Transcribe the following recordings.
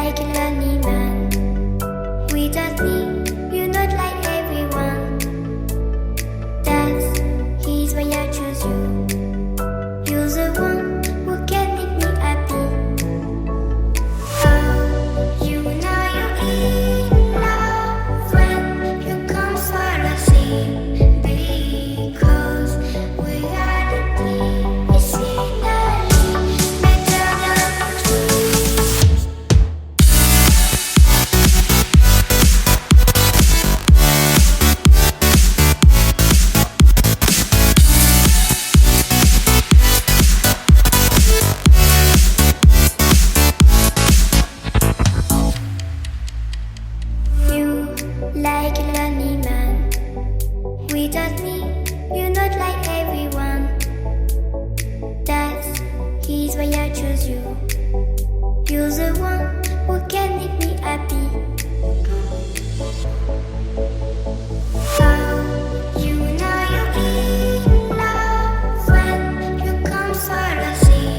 like a lonely man. Without me, you're not like everyone. That's why I choose you. You're the one who can make me happy. Oh, you know you're in love when you come for the sea. Because reality is finally better than dreams. You like a lonely man. Without me, you're not like everyone. That's why I choose you. You're the one who can make me happy. Oh, you know you're in love when you come for the sea.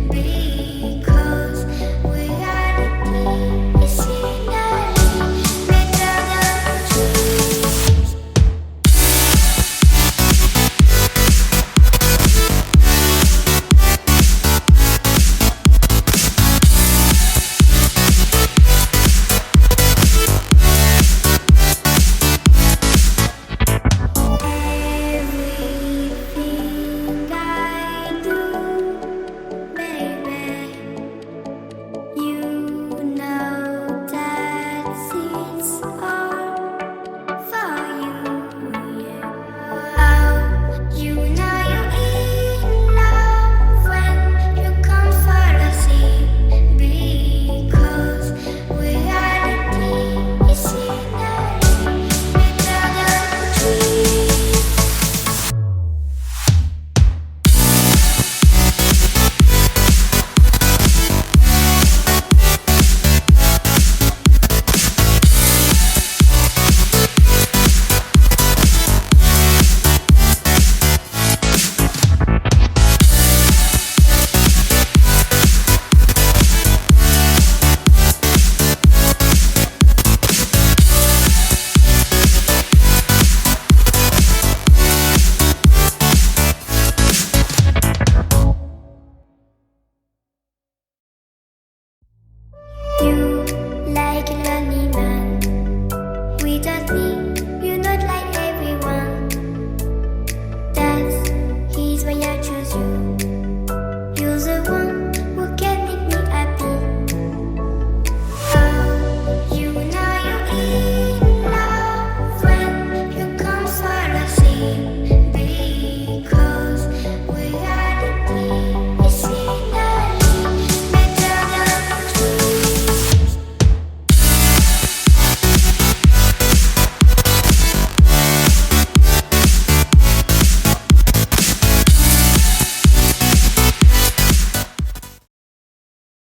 Because reality is finally better than dreams. Everything I do, baby, you know that it's all for you, yeah. Oh, you know you're in love when you come for the sea. Because reality is finally better than dreams. You